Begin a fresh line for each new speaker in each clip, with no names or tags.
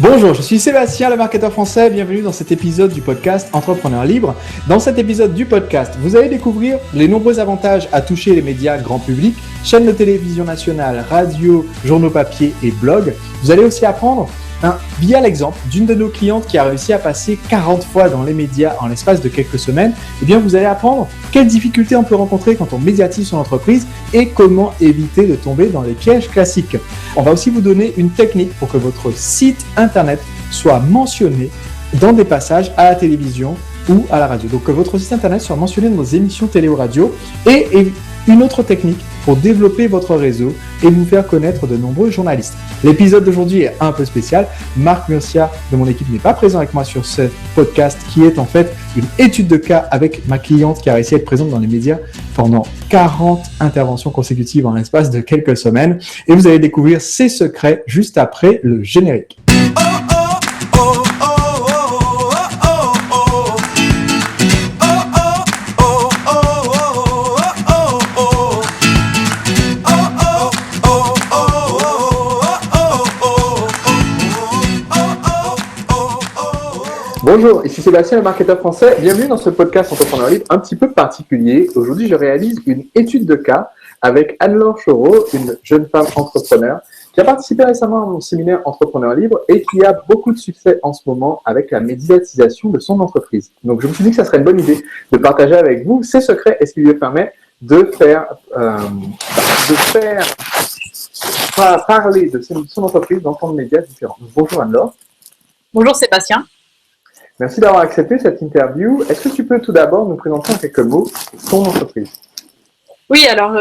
Bonjour, je suis Sébastien, le marketeur français. Bienvenue dans cet épisode du podcast Entrepreneur Libre. Dans cet épisode du podcast, vous allez découvrir les nombreux avantages à toucher les médias grand public, chaînes de télévision nationale, radio, journaux papier et blogs. Vous allez aussi apprendre via l'exemple d'une de nos clientes qui a réussi à passer 40 fois dans les médias en l'espace de quelques semaines. Eh bien, vous allez apprendre quelles difficultés on peut rencontrer quand on médiatise son entreprise et comment éviter de tomber dans les pièges classiques. On va aussi vous donner une technique pour que votre site internet soit mentionné dans des passages à la télévision ou à la radio. Donc, que votre site internet soit mentionné dans nos émissions télé ou radio et une autre technique pour développer votre réseau et vous faire connaître de nombreux journalistes. L'épisode d'aujourd'hui est un peu spécial. Marc Murcia de mon équipe n'est pas présent avec moi sur ce podcast qui est en fait une étude de cas avec ma cliente qui a réussi à être présente dans les médias pendant 40 interventions consécutives en l'espace de quelques semaines. Et vous allez découvrir ses secrets juste après le générique. Bonjour, ici Sébastien, le marketeur français. Bienvenue dans ce podcast Entrepreneur Libre un petit peu particulier. Aujourd'hui, je réalise une étude de cas avec Anne-Laure Chaureau, une jeune femme entrepreneur qui a participé récemment à mon séminaire Entrepreneur Libre et qui a beaucoup de succès en ce moment avec la médiatisation de son entreprise. Donc, je me suis dit que ça serait une bonne idée de partager avec vous ses secrets et ce qui lui permet de faire parler de son entreprise dans plein de médias différents. Bonjour Anne-Laure.
Bonjour Sébastien.
Merci d'avoir accepté cette interview. Est-ce que tu peux tout d'abord nous présenter en quelques mots ton entreprise?
Oui, alors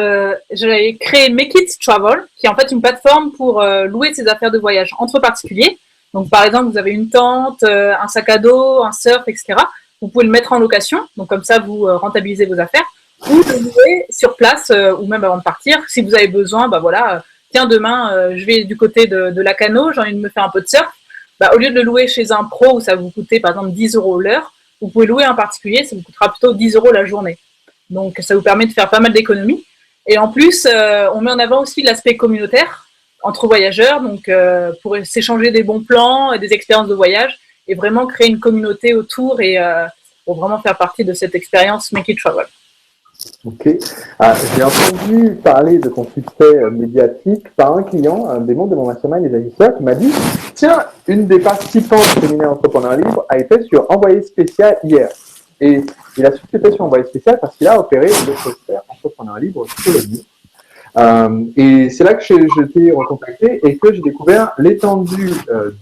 j'ai créé Make It Travel, qui est en fait une plateforme pour louer ses affaires de voyage entre particuliers. Donc par exemple, vous avez une tente, un sac à dos, un surf, etc. Vous pouvez le mettre en location, donc comme ça vous rentabilisez vos affaires, ou le louer sur place ou même avant de partir. Si vous avez besoin, tiens demain je vais du côté de Lacanau, j'ai envie de me faire un peu de surf. Au lieu de le louer chez un pro où ça vous coûtait par exemple 10 € l'heure, vous pouvez louer un particulier, ça vous coûtera plutôt 10 € la journée. Donc ça vous permet de faire pas mal d'économies. Et en plus, on met en avant aussi l'aspect communautaire entre voyageurs, donc pour s'échanger des bons plans, des expériences de voyage, et vraiment créer une communauté autour et pour vraiment faire partie de cette expérience Make It Travel.
Ok. J'ai entendu parler de ton succès médiatique par un client, un des membres de mon mastermind, les agisseurs, qui m'a dit « Tiens, une des participantes du séminaire Entrepreneur Libre a été sur Envoyé spécial hier. » Et il a su que c'était sur Envoyé spécial parce qu'il a opéré le poster Entrepreneur Libre sur le mur. Et c'est là que je t'ai recontacté et que j'ai découvert l'étendue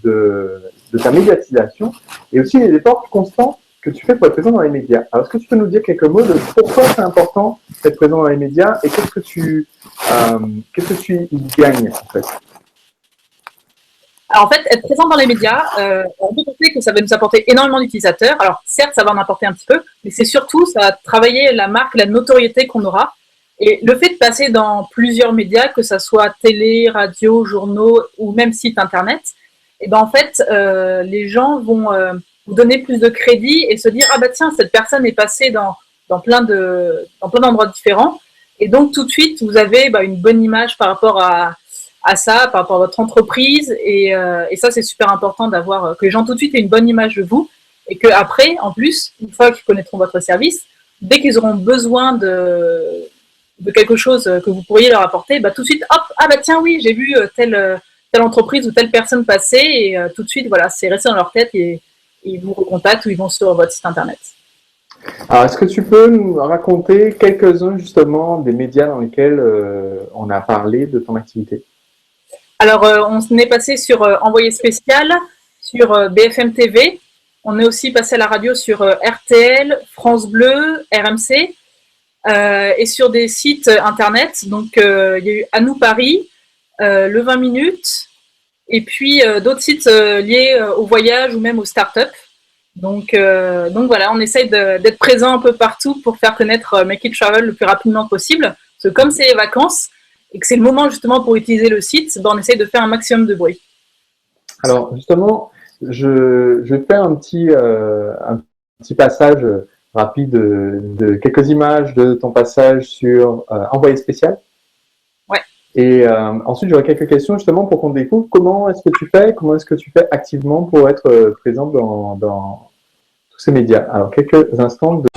de ta médiatisation et aussi les efforts constants que tu fais pour être présent dans les médias. Alors, est-ce que tu peux nous dire quelques mots de pourquoi c'est important d'être présent dans les médias et qu'est-ce que tu y gagnes en fait?
Alors en fait, être présent dans les médias, on peut penser que ça va nous apporter énormément d'utilisateurs. Alors certes, ça va en apporter un petit peu, mais c'est surtout, ça va travailler la marque, la notoriété qu'on aura. Et le fait de passer dans plusieurs médias, que ça soit télé, radio, journaux ou même site internet, et ben en fait, les gens vont vous donner plus de crédit et se dire « Ah bah tiens, cette personne est passée dans plein d'endroits différents. » Et donc tout de suite, vous avez une bonne image par rapport à ça, par rapport à votre entreprise. Et ça, c'est super important d'avoir que les gens tout de suite aient une bonne image de vous. Et qu'après, en plus, une fois qu'ils connaîtront votre service, dès qu'ils auront besoin de quelque chose que vous pourriez leur apporter, tout de suite, hop, ah bah tiens, oui, j'ai vu telle entreprise ou telle personne passer. Et tout de suite, voilà, c'est resté dans leur tête et ils vous recontactent ou ils vont sur votre site internet.
Alors, est-ce que tu peux nous raconter quelques-uns justement des médias dans lesquels on a parlé de ton activité?
Alors, on est passé sur Envoyé spécial, sur BFM TV. On est aussi passé à la radio sur RTL, France Bleu, RMC et sur des sites internet. Donc, il y a eu À nous Paris, le 20 minutes et puis d'autres sites liés au voyage ou même aux startups. Donc voilà, on essaye d'être présent un peu partout pour faire connaître Make It Travel le plus rapidement possible. Parce que comme c'est les vacances et que c'est le moment justement pour utiliser le site, on essaye de faire un maximum de bruit.
Alors justement, je fais un petit passage rapide de quelques images de ton passage sur Envoyé spécial.
Ouais.
Et ensuite, j'aurais quelques questions justement pour qu'on découvre comment est-ce que tu fais activement pour être présente dans tous ces médias. Alors, quelques instants de...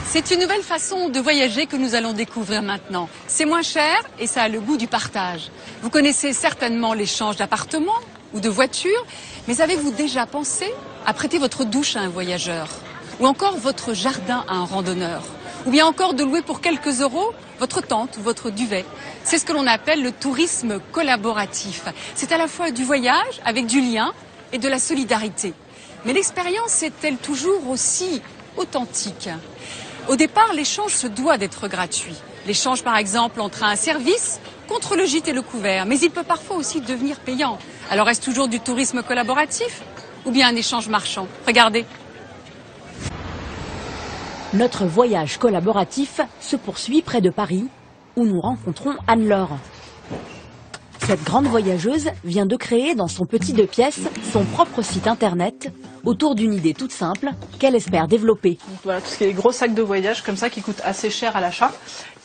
C'est une nouvelle façon de voyager que nous allons découvrir maintenant. C'est moins cher et ça a le goût du partage. Vous connaissez certainement l'échange d'appartements ou de voitures, mais avez-vous déjà pensé à prêter votre douche à un voyageur? Ou encore votre jardin à un randonneur? Ou bien encore de louer pour quelques euros votre tente ou votre duvet? C'est ce que l'on appelle le tourisme collaboratif. C'est à la fois du voyage avec du lien et de la solidarité. Mais l'expérience est-elle toujours aussi authentique? Au départ, l'échange se doit d'être gratuit. L'échange, par exemple, entre un service contre le gîte et le couvert. Mais il peut parfois aussi devenir payant. Alors, est-ce toujours du tourisme collaboratif ou bien un échange marchand? Regardez.
Notre voyage collaboratif se poursuit près de Paris, où nous rencontrons Anne-Laure. Cette grande voyageuse vient de créer dans son petit 2 pièces son propre site internet autour d'une idée toute simple qu'elle espère développer.
Donc voilà, tout ce qui est gros sacs de voyage comme ça qui coûtent assez cher à l'achat.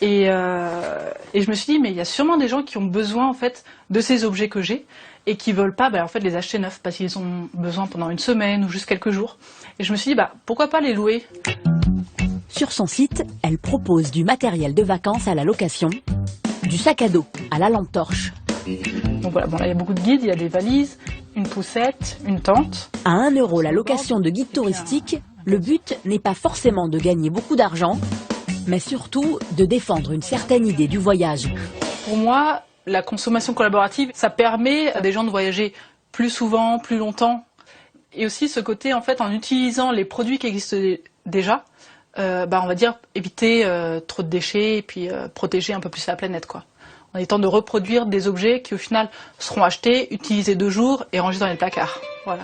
Et je me suis dit, mais il y a sûrement des gens qui ont besoin en fait de ces objets que j'ai et qui veulent pas en fait les acheter neufs parce qu'ils ont besoin pendant une semaine ou juste quelques jours. Et je me suis dit, pourquoi pas les louer?
Sur son site, elle propose du matériel de vacances à la location, du sac à dos à la lampe torche.
Donc voilà, là il y a beaucoup de guides, il y a des valises, une poussette, une tente.
À 1 € la location de guide touristique, le but n'est pas forcément de gagner beaucoup d'argent, mais surtout de défendre une certaine idée du voyage.
Pour moi, la consommation collaborative, ça permet à des gens de voyager plus souvent, plus longtemps. Et aussi ce côté, en fait, en utilisant les produits qui existent déjà, on va dire éviter trop de déchets et puis protéger un peu plus la planète, quoi. En étant de reproduire des objets qui au final seront achetés, utilisés 2 jours et rangés dans les placards. Voilà.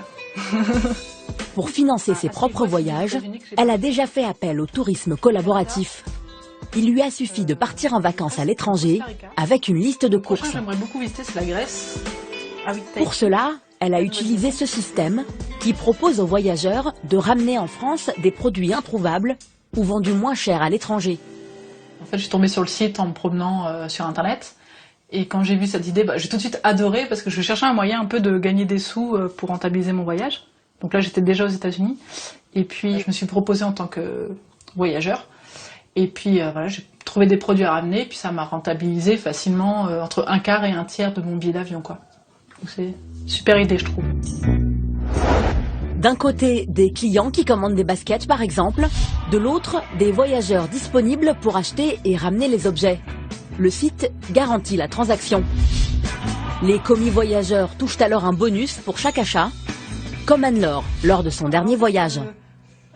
Pour financer ses propres voyages, elle a déjà fait appel au tourisme collaboratif. Il lui a suffi de partir en vacances à l'étranger avec une liste de courses.
J'aimerais beaucoup visiter, c'est la Grèce. Ah oui,
pour cela, elle a utilisé ce système qui propose aux voyageurs de ramener en France des produits introuvables ou vendus moins cher à l'étranger.
En fait, je suis tombée sur le site en me promenant sur Internet. Et quand j'ai vu cette idée, j'ai tout de suite adoré parce que je cherchais un moyen un peu de gagner des sous pour rentabiliser mon voyage. Donc là, j'étais déjà aux États-Unis. Et puis, je me suis proposée en tant que voyageur. Et puis, j'ai trouvé des produits à ramener. Puis ça m'a rentabilisé facilement entre 1/4 et 1/3 de mon billet d'avion, quoi. Donc c'est une super idée, je trouve.
D'un côté, des clients qui commandent des baskets, par exemple. De l'autre, des voyageurs disponibles pour acheter et ramener les objets. Le site garantit la transaction. Les commis voyageurs touchent alors un bonus pour chaque achat, comme Anne-Laure lors de son dernier voyage.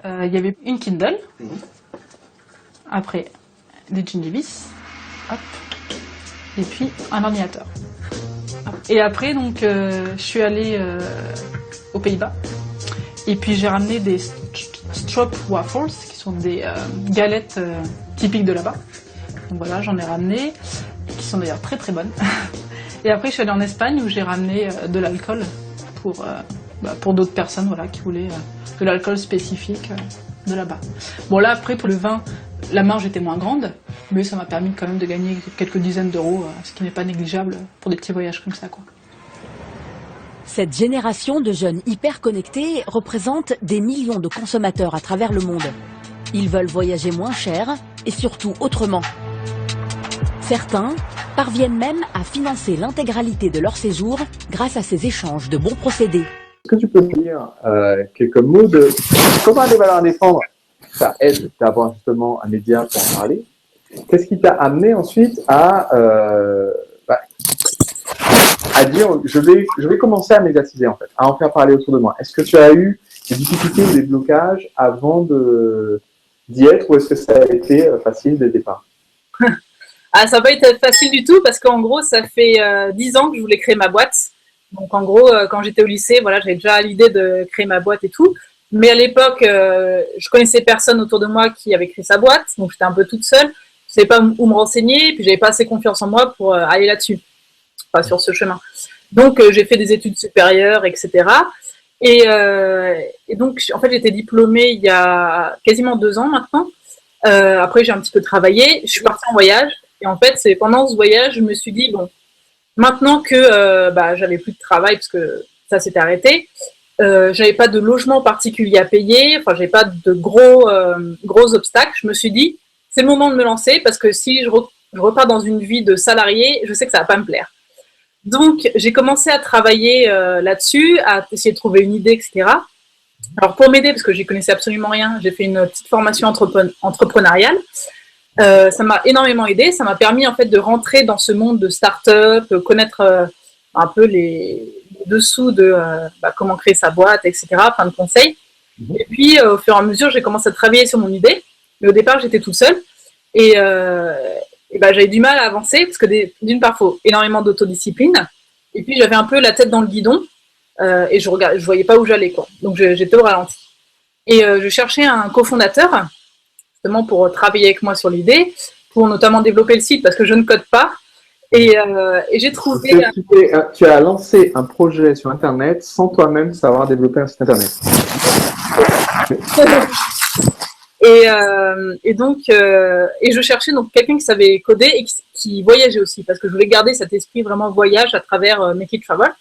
Il y avait une Kindle, après des gingivis, hop, et puis un ordinateur. Et après, donc, je suis allée aux Pays-Bas, et puis j'ai ramené des strop waffles, qui sont des galettes typiques de là-bas. Donc voilà, j'en ai ramené, qui sont d'ailleurs très très bonnes. Et après, je suis allée en Espagne où j'ai ramené de l'alcool pour d'autres personnes qui voulaient de l'alcool spécifique de là-bas. Bon là, après, pour le vin, la marge était moins grande, mais ça m'a permis quand même de gagner quelques dizaines d'euros, ce qui n'est pas négligeable pour des petits voyages comme ça, quoi.
Cette génération de jeunes hyper connectés représente des millions de consommateurs à travers le monde. Ils veulent voyager moins cher et surtout autrement. Certains parviennent même à financer l'intégralité de leur séjour grâce à ces échanges de bons procédés.
Est-ce que tu peux me dire quelques mots de comment les valeurs à défendre, ça aide d'avoir justement un média pour en parler? Qu'est-ce qui t'a amené ensuite à dire je vais commencer à médiatiser en fait, à en faire parler autour de moi? Est-ce que tu as eu des difficultés ou des blocages avant d'y être, ou est-ce que ça a été facile dès le départ?
Ça n'a pas été facile du tout parce qu'en gros, ça fait 10 ans que je voulais créer ma boîte. Donc en gros, quand j'étais au lycée, j'avais déjà l'idée de créer ma boîte et tout. Mais à l'époque, je connaissais personne autour de moi qui avait créé sa boîte. Donc j'étais un peu toute seule. Je ne savais pas où me renseigner. Puis j'avais pas assez confiance en moi pour aller là-dessus, sur ce chemin. Donc j'ai fait des études supérieures, etc. Et Et donc, en fait, j'ai été diplômée il y a quasiment 2 ans maintenant. Après, j'ai un petit peu travaillé. Je suis partie en voyage. Et en fait, c'est pendant ce voyage, je me suis dit, bon, maintenant que j'avais plus de travail parce que ça s'était arrêté, j'avais pas de logement particulier à payer, enfin j'avais pas de gros obstacles. Je me suis dit c'est le moment de me lancer parce que si je repars dans une vie de salarié, je sais que ça va pas me plaire. Donc j'ai commencé à travailler là-dessus, à essayer de trouver une idée, etc. Alors pour m'aider parce que j'y connaissais absolument rien, j'ai fait une petite formation entrepreneuriale. Ça m'a énormément aidé. Ça m'a permis en fait de rentrer dans ce monde de start-up, connaître un peu les dessous de comment créer sa boîte, etc. Plein de conseils. Et puis au fur et à mesure, j'ai commencé à travailler sur mon idée. Mais au départ, j'étais toute seule et j'avais du mal à avancer parce que d'une part, il faut énormément d'autodiscipline. Et puis j'avais un peu la tête dans le guidon et je voyais pas où j'allais quoi. Donc j'étais au ralenti. Et je cherchais un cofondateur pour travailler avec moi sur l'idée, pour notamment développer le site parce que je ne code pas. Et j'ai trouvé.
Tu as lancé un projet sur Internet sans toi-même savoir développer un site Internet.
Et donc, je cherchais donc quelqu'un qui savait coder et qui voyageait aussi parce que je voulais garder cet esprit vraiment voyage à travers Make It Travel.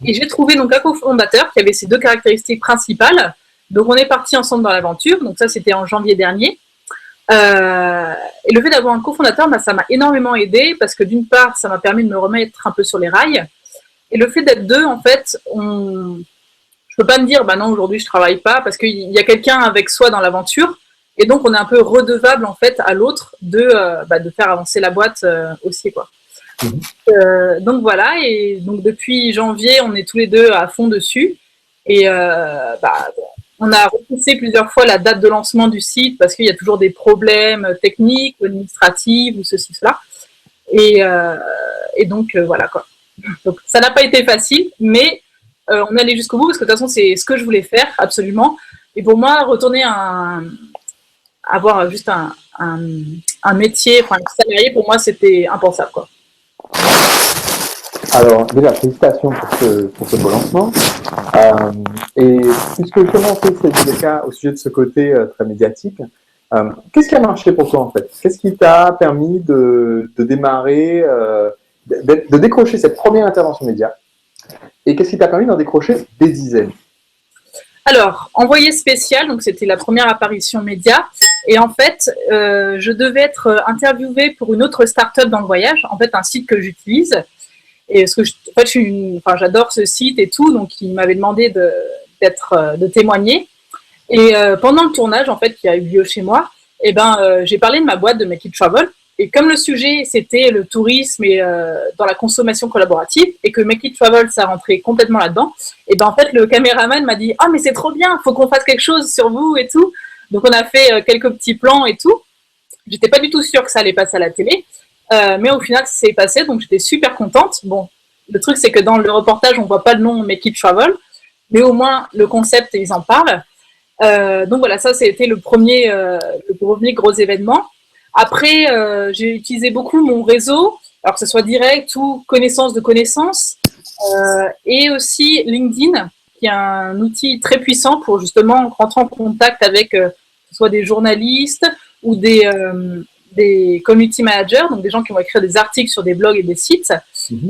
Et j'ai trouvé donc un cofondateur qui avait ces 2 caractéristiques principales. Donc on est parti ensemble dans l'aventure. Donc ça c'était en janvier dernier. Et le fait d'avoir un cofondateur, ça m'a énormément aidé parce que d'une part, ça m'a permis de me remettre un peu sur les rails. Et le fait d'être 2, en fait, je peux pas me dire, non, aujourd'hui je travaille pas parce qu'il y a quelqu'un avec soi dans l'aventure. Et donc, on est un peu redevable en fait à l'autre de faire avancer la boîte aussi, quoi. Donc voilà. Et donc depuis janvier, on est tous les 2 à fond dessus. Et on a repoussé plusieurs fois la date de lancement du site parce qu'il y a toujours des problèmes techniques ou administratifs ou ceci, cela. Et donc, voilà quoi. Donc, ça n'a pas été facile, mais on est allé jusqu'au bout parce que de toute façon, c'est ce que je voulais faire absolument. Et pour moi, retourner avoir juste un métier, enfin, un salarié, pour moi, c'était impensable, quoi.
Alors, déjà, félicitations pour ce beau lancement. Et puisque justement, c'est le cas au sujet de ce côté très médiatique, qu'est-ce qui a marché pour toi en fait? Qu'est-ce qui t'a permis de démarrer, de décrocher cette première intervention média? Et qu'est-ce qui t'a permis d'en décrocher des dizaines?
Alors, envoyé spécial, donc c'était la première apparition média. Et en fait, je devais être interviewée pour une autre start-up dans le voyage, en fait un site que j'utilise. Et parce que j'adore ce site et tout, donc il m'avait demandé de témoigner. Et pendant le tournage, en fait, qui a eu lieu chez moi, j'ai parlé de ma boîte de Make It Travel. Et comme le sujet c'était le tourisme et dans la consommation collaborative, et que Make It Travel ça rentrait complètement là-dedans, et en fait le caméraman m'a dit mais c'est trop bien, faut qu'on fasse quelque chose sur vous et tout. Donc on a fait quelques petits plans et tout. J'étais pas du tout sûre que ça allait passer à la télé. Mais au final, ça s'est passé, donc j'étais super contente. Bon, le truc, c'est que dans le reportage, on voit pas le nom Make It Travel, mais au moins, le concept, ils en parlent. Donc voilà, ça, c'était le premier gros événement. Après, j'ai utilisé beaucoup mon réseau, alors que ce soit direct ou connaissance de connaissances, et aussi LinkedIn, qui est un outil très puissant pour justement rentrer en contact avec soit des journalistes ou des community managers, donc des gens qui vont écrire des articles sur des blogs et des sites.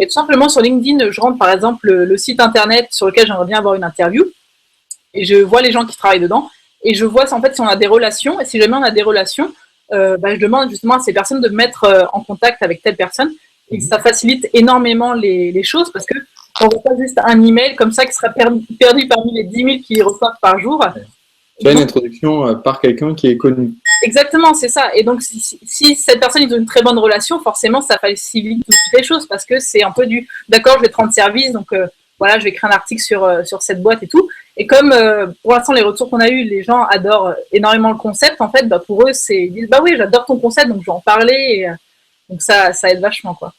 Et tout simplement sur LinkedIn, je rentre par exemple le site internet sur lequel j'aimerais bien avoir une interview, et je vois les gens qui travaillent dedans, et je vois en fait si on a des relations, et si jamais on a des relations, je demande justement à ces personnes de me mettre en contact avec telle personne, et ça facilite énormément les choses, parce que on ne reçoit pas juste un email comme ça qui sera perdu parmi les 10 000 qui reçoivent par jour.
Tu as une introduction par quelqu'un qui est connu.
Exactement, c'est ça. Et donc, si cette personne est une très bonne relation, forcément, ça facilite toutes les choses parce que c'est un peu d'accord, je vais te rendre service, donc voilà, je vais écrire un article sur cette boîte et tout. Et comme pour l'instant, les retours qu'on a eus, les gens adorent énormément le concept, en fait, pour eux, ils disent oui, j'adore ton concept, donc je vais en parler. Et, donc, ça aide vachement, quoi.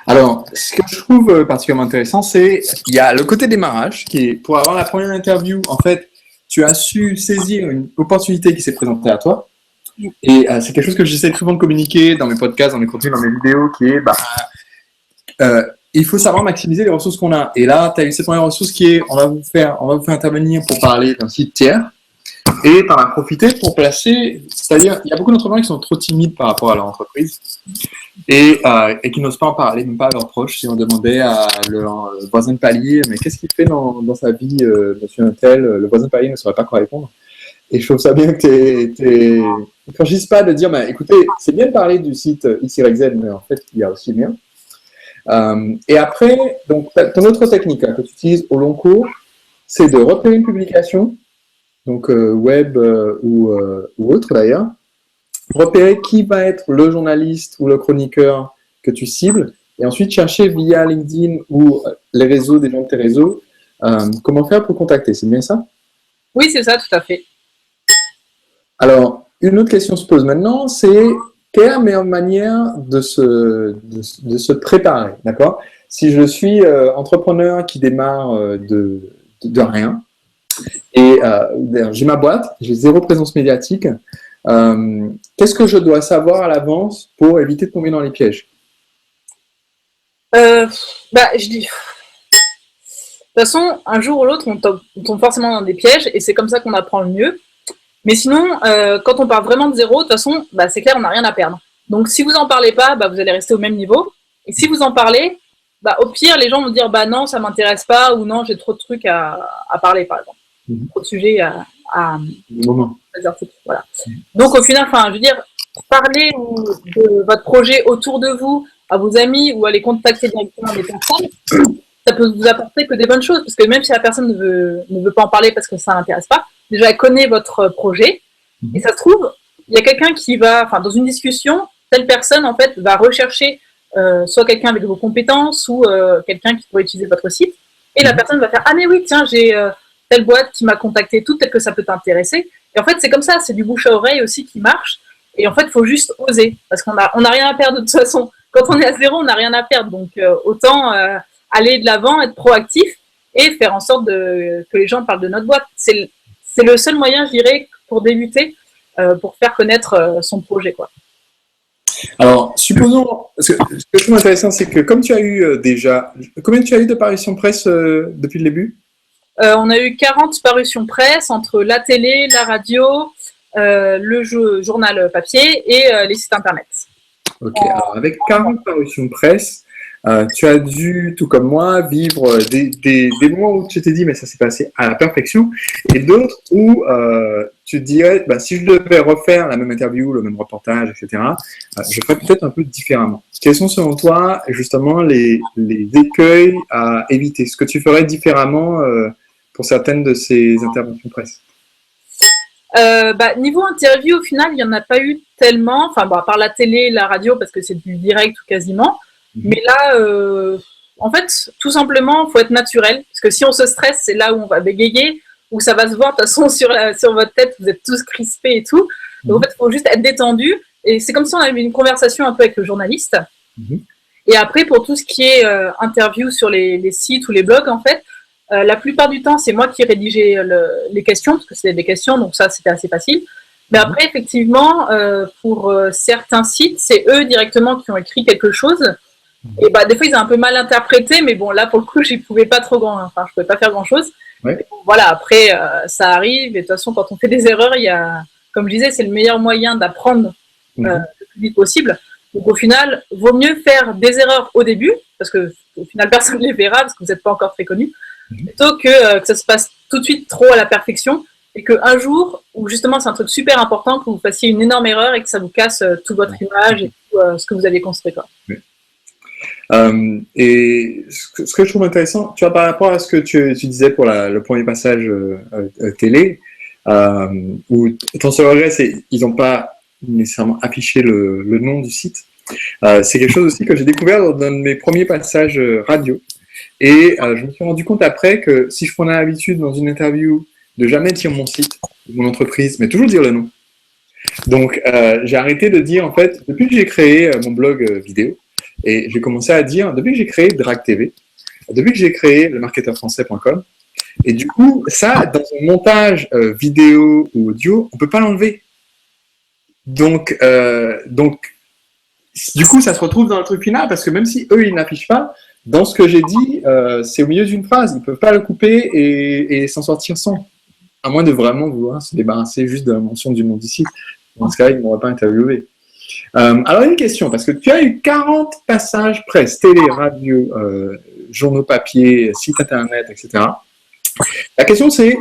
Alors, ce que je trouve particulièrement intéressant, c'est qu'il y a le côté démarrage qui est pour avoir la première interview, en fait, tu as su saisir une opportunité qui s'est présentée à toi. Et c'est quelque chose que j'essaie souvent de communiquer dans mes podcasts, dans mes contenus, dans mes vidéos, qui est il faut savoir maximiser les ressources qu'on a. Et là, tu as eu cette première ressource qui est, on va vous faire intervenir pour parler d'un site tiers. Et tu en as profité pour placer, c'est-à-dire, il y a beaucoup d'entrepreneurs qui sont trop timides par rapport à leur entreprise et qui n'osent pas en parler, même pas à leurs proches. Si on demandait à leur voisin de palier, mais qu'est-ce qu'il fait dans sa vie, monsieur un tel, le voisin de palier ne saurait pas quoi répondre. Et je trouve ça bien que tu ne franchis pas de dire, bah, écoutez, c'est bien de parler du site XYZ, mais en fait, il y a aussi le mien. Et après, donc, ton autre technique que tu utilises au long cours, c'est de repérer une publication, donc web ou autre d'ailleurs, repérer qui va être le journaliste ou le chroniqueur que tu cibles, et ensuite chercher via LinkedIn ou les réseaux des gens de tes réseaux, comment faire pour contacter. C'est bien ça?
Oui, c'est ça, tout à fait.
Alors, une autre question se pose maintenant, c'est quelle est la meilleure manière de se préparer, d'accord? Si je suis entrepreneur qui démarre de rien, et j'ai ma boîte, j'ai zéro présence médiatique, qu'est-ce que je dois savoir à l'avance pour éviter de tomber dans les pièges?
Je dis... De toute façon, un jour ou l'autre, on tombe forcément dans des pièges, et c'est comme ça qu'on apprend le mieux. Mais sinon, quand on part vraiment de zéro, de toute façon, c'est clair, on n'a rien à perdre. Donc, si vous en parlez pas, vous allez rester au même niveau. Et si vous en parlez, au pire, les gens vont dire non, ça m'intéresse pas, ou non, j'ai trop de trucs à parler, par exemple. Trop de sujets à exercer. Voilà. Donc, au final, je veux dire, parler de votre projet autour de vous, à vos amis, ou aller contacter directement des personnes, ça peut vous apporter que des bonnes choses, parce que même si la personne ne veut pas en parler parce que ça l'intéresse pas, déjà elle connaît votre projet, et ça se trouve, il y a quelqu'un qui va, dans une discussion, telle personne en fait va rechercher soit quelqu'un avec vos compétences ou quelqu'un qui pourrait utiliser votre site, et la personne va faire ah mais oui tiens j'ai telle boîte qui m'a contacté tout, peut-être que ça peut t'intéresser, et en fait c'est comme ça, c'est du bouche à oreille aussi qui marche, et en fait il faut juste oser, parce qu'on n'a rien à perdre de toute façon, quand on est à zéro on n'a rien à perdre, donc autant aller de l'avant, être proactif et faire en sorte que les gens parlent de notre boîte. C'est le seul moyen, je dirais, pour débuter, pour faire connaître son projet, quoi.
Alors, supposons, ce que je trouve intéressant, c'est que comme tu as eu déjà, combien tu as eu de parutions presse depuis le début?
On a eu 40 parutions presse entre la télé, la radio, le journal papier et les sites internet.
Ok, alors avec 40 parutions presse, tu as dû, tout comme moi, vivre des moments où tu t'es dit mais ça s'est passé à la perfection, et d'autres où tu te dirais si je devais refaire la même interview, le même reportage, etc., je ferais peut-être un peu différemment. Quels sont selon toi justement les écueils à éviter? Ce que tu ferais différemment pour certaines de ces interventions presse?
Niveau interview, au final, il n'y en a pas eu tellement, à part la télé, la radio, parce que c'est du direct ou quasiment. Mais là, en fait, tout simplement, il faut être naturel. Parce que si on se stresse, c'est là où on va bégayer, où ça va se voir. De toute façon, sur votre tête, vous êtes tous crispés et tout. Donc, en fait, il faut juste être détendu. Et c'est comme si on avait une conversation un peu avec le journaliste. Et après, pour tout ce qui est interview sur les sites ou les blogs, en fait, la plupart du temps, c'est moi qui rédigeais les questions, parce que c'était des questions, donc ça, c'était assez facile. Mais après, effectivement, pour certains sites, c'est eux directement qui ont écrit quelque chose. Et des fois, ils ont un peu mal interprété, mais bon, là, pour le coup, je pouvais pas je pouvais pas faire grand-chose.
Ouais.
Bon, voilà, après, ça arrive. Et de toute façon, quand on fait des erreurs, comme je disais, c'est le meilleur moyen d'apprendre le plus vite possible. Donc, au final, vaut mieux faire des erreurs au début, parce que au final, personne ne les verra, parce que vous n'êtes pas encore très connu, plutôt que ça se passe tout de suite trop à la perfection, et qu'un jour, où justement, c'est un truc super important, que vous fassiez une énorme erreur et que ça vous casse toute votre image et tout ce que vous aviez construit, quoi.
Et ce que je trouve intéressant, tu vois, par rapport à ce que tu disais pour le premier passage télé, où ton seul regret, c'est qu'ils n'ont pas nécessairement affiché le nom du site. C'est quelque chose aussi que j'ai découvert dans un de mes premiers passages radio. Et je me suis rendu compte après que si je prenais l'habitude dans une interview de jamais dire mon site, mon entreprise, mais toujours dire le nom. Donc, j'ai arrêté de dire, en fait, depuis que j'ai créé mon blog vidéo, et j'ai commencé à dire, depuis que j'ai créé Drag TV, depuis que j'ai créé lemarketeurfrançais.com, et du coup, ça, dans un montage vidéo ou audio, on peut pas l'enlever. Donc, du coup, ça se retrouve dans le truc final, parce que même si eux, ils n'affichent pas, dans ce que j'ai dit, c'est au milieu d'une phrase. Ils ne peuvent pas le couper et s'en sortir sans. À moins de vraiment vouloir se débarrasser juste de la mention du nom du site. Dans ce cas-là, ils ne m'auraient pas interviewé. Alors, une question, parce que tu as eu 40 passages presse, télé, radio, journaux papier, sites internet, etc. La question, c'est,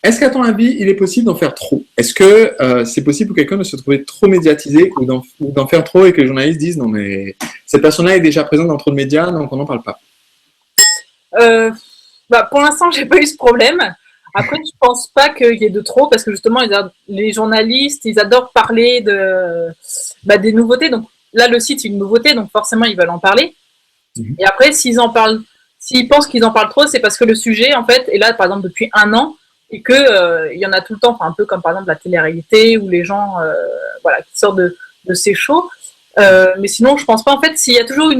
est-ce qu'à ton avis, il est possible d'en faire trop? Est-ce que c'est possible pour quelqu'un de se trouver trop médiatisé ou d'en faire trop et que les journalistes disent, non mais cette personne-là est déjà présente dans trop de médias, donc on n'en parle pas?
Pour l'instant, j'ai pas eu ce problème. Après, je pense pas qu'il y ait de trop, parce que justement, les journalistes, ils adorent parler des nouveautés. Donc là, le site, c'est une nouveauté, donc forcément, ils veulent en parler. Et après, s'ils pensent qu'ils en parlent trop, c'est parce que le sujet, en fait, est là, par exemple, depuis 1 an, et que il y en a tout le temps, un peu comme par exemple la télé-réalité, où les gens qui sortent de ces shows. Mais sinon, je pense pas. En fait, s'il y a toujours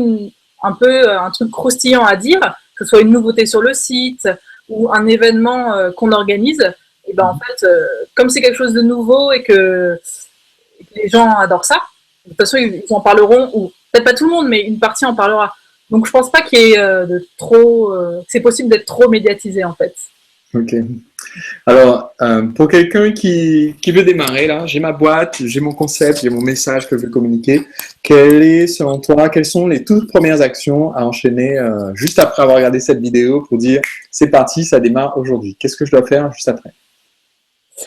un truc croustillant à dire, que ce soit une nouveauté sur le site, ou un événement qu'on organise, et ben en fait, comme c'est quelque chose de nouveau et que les gens adorent ça, de toute façon ils en parleront, ou peut-être pas tout le monde, mais une partie en parlera. Donc je pense pas qu'il y ait c'est possible d'être trop médiatisé en fait.
Ok. Alors, pour quelqu'un qui veut démarrer, là, j'ai ma boîte, j'ai mon concept, j'ai mon message que je veux communiquer. Selon toi, quelles sont les toutes premières actions à enchaîner juste après avoir regardé cette vidéo pour dire c'est parti, ça démarre aujourd'hui? Qu'est-ce que je dois faire juste après?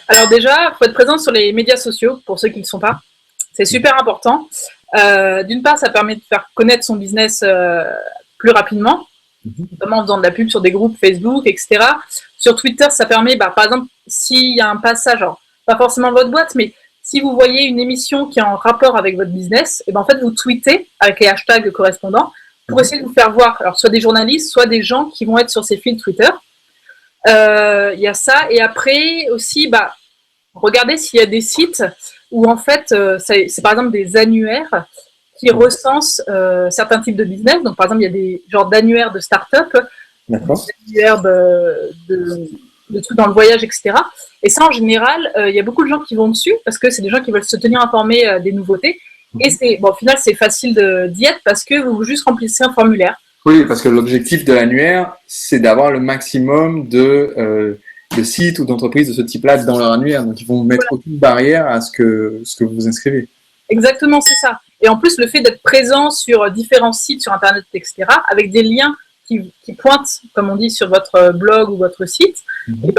Alors déjà, il faut être présent sur les médias sociaux pour ceux qui ne le sont pas. C'est super important. D'une part, ça permet de faire connaître son business plus rapidement, notamment en faisant de la pub sur des groupes Facebook, etc. Sur Twitter, ça permet, par exemple, s'il y a un passage, alors, pas forcément votre boîte, mais si vous voyez une émission qui est en rapport avec votre business, et en fait, vous tweetez avec les hashtags correspondants pour essayer de vous faire voir, alors soit des journalistes, soit des gens qui vont être sur ces fils Twitter. Il y a ça. Et après aussi, regardez s'il y a des sites où en fait, c'est par exemple des annuaires qui recensent certains types de business. Donc, par exemple, il y a des genres d'annuaires de start-up, des annuaires de trucs dans le voyage, etc. Et ça, en général, il y a beaucoup de gens qui vont dessus parce que c'est des gens qui veulent se tenir informés des nouveautés. Et au final, c'est facile d'y être parce que vous juste remplissez un formulaire.
Oui, parce que l'objectif de l'annuaire, c'est d'avoir le maximum de sites ou d'entreprises de ce type-là dans leur annuaire. Donc, ils vont mettre aucune barrière à ce que vous vous inscrivez.
Exactement, c'est ça. Et en plus, le fait d'être présent sur différents sites sur Internet, etc., avec des liens qui pointent, comme on dit, sur votre blog ou votre site, et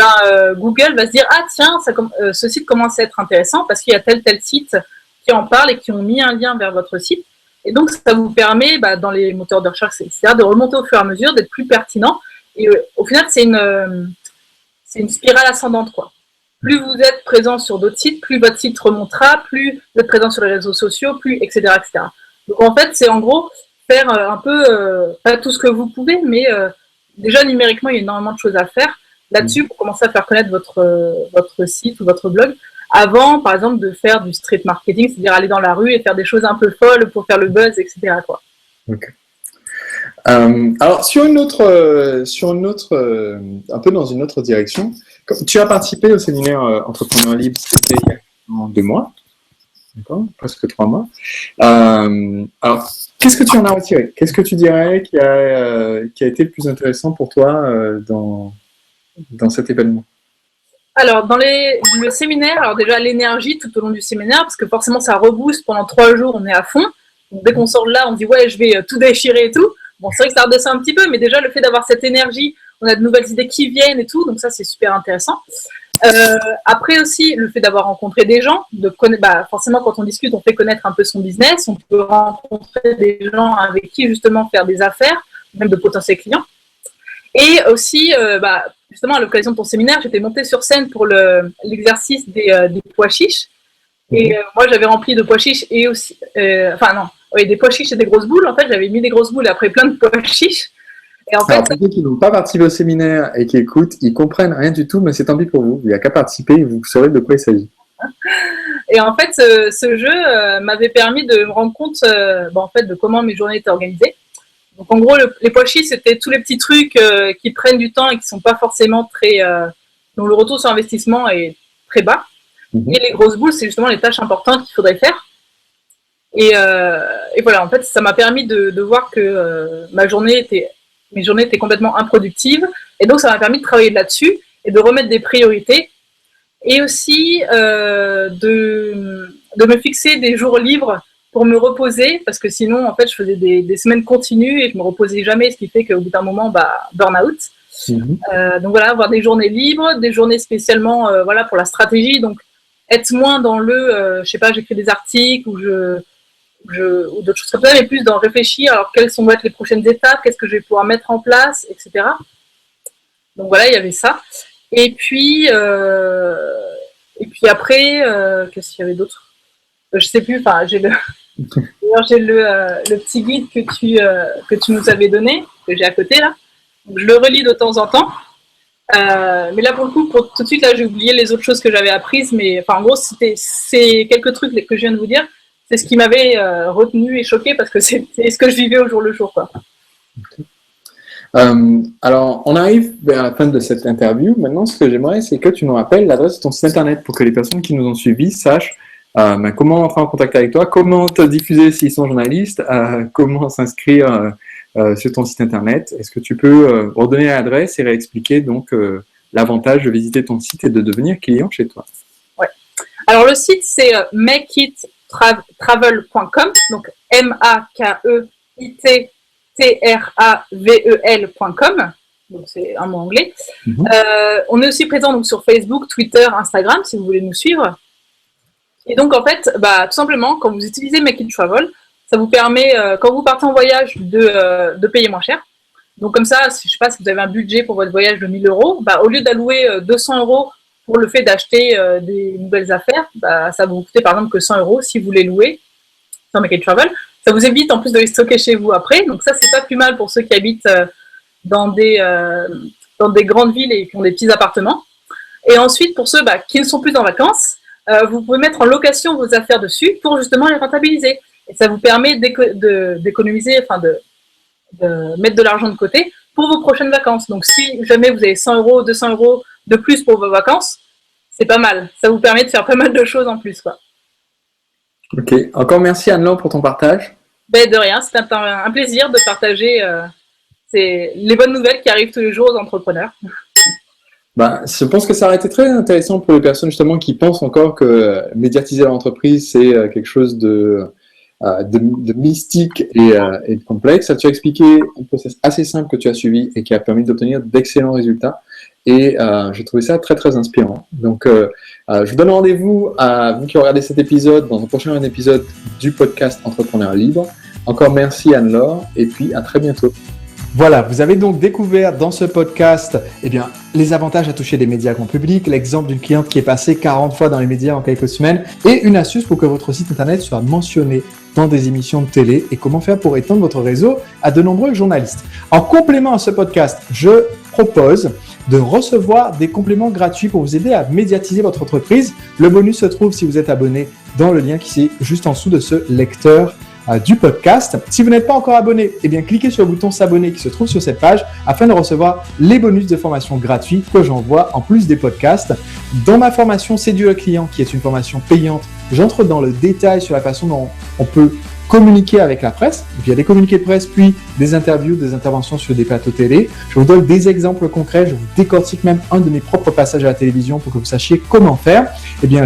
Google va se dire « Ah tiens, ce site commence à être intéressant parce qu'il y a tel site qui en parle et qui ont mis un lien vers votre site. » Et donc, ça vous permet, dans les moteurs de recherche, etc., de remonter au fur et à mesure, d'être plus pertinent. Et au final, c'est une spirale ascendante, quoi. Plus vous êtes présent sur d'autres sites, plus votre site remontera, plus vous êtes présent sur les réseaux sociaux, plus, etc., etc. Donc, en fait, c'est en gros faire un peu, pas tout ce que vous pouvez, mais déjà, numériquement, il y a énormément de choses à faire là-dessus pour commencer à faire connaître votre site ou votre blog. Avant, par exemple, de faire du street marketing, c'est-à-dire aller dans la rue et faire des choses un peu folles pour faire le buzz, etc., quoi.
Okay. Alors, sur une autre, un peu dans une autre direction, tu as participé au séminaire Entrepreneur Libre, c'était il y a 2 mois, d'accord, presque 3 mois. Alors, qu'est-ce que tu en as retiré? Qu'est-ce que tu dirais qui a été le plus intéressant pour toi dans cet événement?
Alors, dans le séminaire, alors déjà l'énergie tout au long du séminaire, parce que forcément ça rebooste pendant 3 jours, on est à fond. Donc, dès qu'on sort de là, on dit ouais, je vais tout déchirer et tout. Bon, c'est vrai que ça redescend un petit peu, mais déjà le fait d'avoir cette énergie, on a de nouvelles idées qui viennent et tout, donc ça c'est super intéressant. Après aussi, le fait d'avoir rencontré des gens, de connaître, forcément quand on discute, on fait connaître un peu son business, on peut rencontrer des gens avec qui justement faire des affaires, même de potentiels clients. Et aussi, justement, à l'occasion de ton séminaire, j'étais montée sur scène pour l'exercice des pois chiches. Et moi, j'avais rempli de pois chiches et aussi... des pois chiches et des grosses boules. En fait, j'avais mis des grosses boules et après plein de pois chiches. Et en fait,
pour ceux qui n'ont pas participé au séminaire et qui écoutent, ils comprennent rien du tout, mais c'est tant pis pour vous. Il n'y a qu'à participer et vous saurez de quoi il s'agit.
Et en fait, ce jeu m'avait permis de me rendre compte de comment mes journées étaient organisées. Donc en gros, les pois chiches, c'était tous les petits trucs qui prennent du temps et qui ne sont pas forcément très... dont le retour sur investissement est très bas. Et les grosses boules, c'est justement les tâches importantes qu'il faudrait faire. Et voilà, en fait, ça m'a permis de voir que ma journée était mes journées étaient complètement improductives. Et donc, ça m'a permis de travailler là-dessus et de remettre des priorités. Et aussi de me fixer des jours libres pour me reposer, parce que sinon, en fait, je faisais des semaines continues et je me reposais jamais, ce qui fait qu'au bout d'un moment, burn-out. Donc voilà, avoir des journées libres, des journées spécialement pour la stratégie, donc être moins dans je sais pas, j'écris des articles ou ou d'autres choses comme ça, mais plus dans réfléchir, alors quelles vont être les prochaines étapes, qu'est-ce que je vais pouvoir mettre en place, etc. Donc voilà, il y avait ça. Et puis après, qu'est-ce qu'il y avait d'autre ? Je sais plus, enfin, d'ailleurs, j'ai le petit guide que tu nous avais donné, que j'ai à côté là. Donc, je le relis de temps en temps. Mais là, pour le coup, tout de suite, là, j'ai oublié les autres choses que j'avais apprises. Mais enfin, en gros, c'est quelques trucs que je viens de vous dire. C'est ce qui m'avait retenu et choqué parce que c'est ce que je vivais au jour le jour, quoi.
Okay. Alors, on arrive vers la fin de cette interview. Maintenant, ce que j'aimerais, c'est que tu nous rappelles l'adresse de ton site internet pour que les personnes qui nous ont suivis sachent comment entrer en contact avec toi, comment te diffuser s'ils sont journalistes, comment s'inscrire sur ton site internet. Est-ce que tu peux redonner l'adresse et réexpliquer donc l'avantage de visiter ton site et de devenir client chez toi?
Ouais. Alors, le site, c'est makeittravel.com, donc MAKEITTRAVEL.com, donc c'est un mot anglais. On est aussi présent donc, sur Facebook, Twitter, Instagram, si vous voulez nous suivre. Et donc, en fait, tout simplement, quand vous utilisez Make It Travel, ça vous permet, quand vous partez en voyage, de payer moins cher. Donc, comme ça, je ne sais pas si vous avez un budget pour votre voyage de 1 000 €, au lieu d'allouer 200 € pour le fait d'acheter des nouvelles affaires, ça va vous coûter par exemple que 100 € si vous les louez sur Make It Travel. Ça vous évite en plus de les stocker chez vous après. Donc, ça, c'est pas plus mal pour ceux qui habitent dans des grandes villes et qui ont des petits appartements. Et ensuite, pour ceux qui ne sont plus en vacances, vous pouvez mettre en location vos affaires dessus pour justement les rentabiliser. Et ça vous permet d'économiser, de mettre de l'argent de côté pour vos prochaines vacances. Donc, si jamais vous avez 100 €, 200 € de plus pour vos vacances, c'est pas mal. Ça vous permet de faire pas mal de choses en plus, quoi.
Ok. Encore merci Anne-Laure pour ton partage.
De rien, c'est un plaisir de partager les bonnes nouvelles qui arrivent tous les jours aux entrepreneurs.
Je pense que ça aurait été très intéressant pour les personnes justement qui pensent encore que médiatiser l'entreprise, c'est quelque chose de mystique et de complexe. Tu as expliqué un process assez simple que tu as suivi et qui a permis d'obtenir d'excellents résultats. Et j'ai trouvé ça très très inspirant. Donc je vous donne rendez-vous à vous qui regardez cet épisode dans un prochain épisode du podcast Entrepreneur Libre. Encore merci Anne-Laure et puis à très bientôt. Voilà, vous avez donc découvert dans ce podcast les avantages à toucher des médias grand public, l'exemple d'une cliente qui est passée 40 fois dans les médias en quelques semaines et une astuce pour que votre site internet soit mentionné dans des émissions de télé et comment faire pour étendre votre réseau à de nombreux journalistes. En complément à ce podcast, je propose de recevoir des compléments gratuits pour vous aider à médiatiser votre entreprise. Le bonus se trouve si vous êtes abonné dans le lien qui est juste en dessous de ce lecteur du podcast. Si vous n'êtes pas encore abonné, cliquez sur le bouton s'abonner qui se trouve sur cette page afin de recevoir les bonus de formation gratuits que j'envoie en plus des podcasts. Dans ma formation Séduire le client, qui est une formation payante, j'entre dans le détail sur la façon dont on peut communiquer avec la presse, via des communiqués de presse, puis des interviews, des interventions sur des plateaux télé. Je vous donne des exemples concrets, je vous décortique même un de mes propres passages à la télévision pour que vous sachiez comment faire.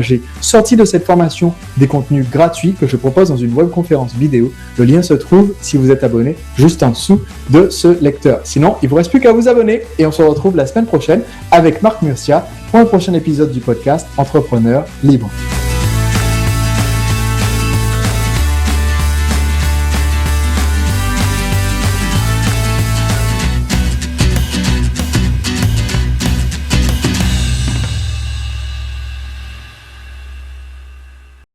J'ai sorti de cette formation des contenus gratuits que je propose dans une webconférence vidéo. Le lien se trouve, si vous êtes abonné, juste en dessous de ce lecteur. Sinon, il ne vous reste plus qu'à vous abonner et on se retrouve la semaine prochaine avec Marc Murcia pour un prochain épisode du podcast Entrepreneur Libre.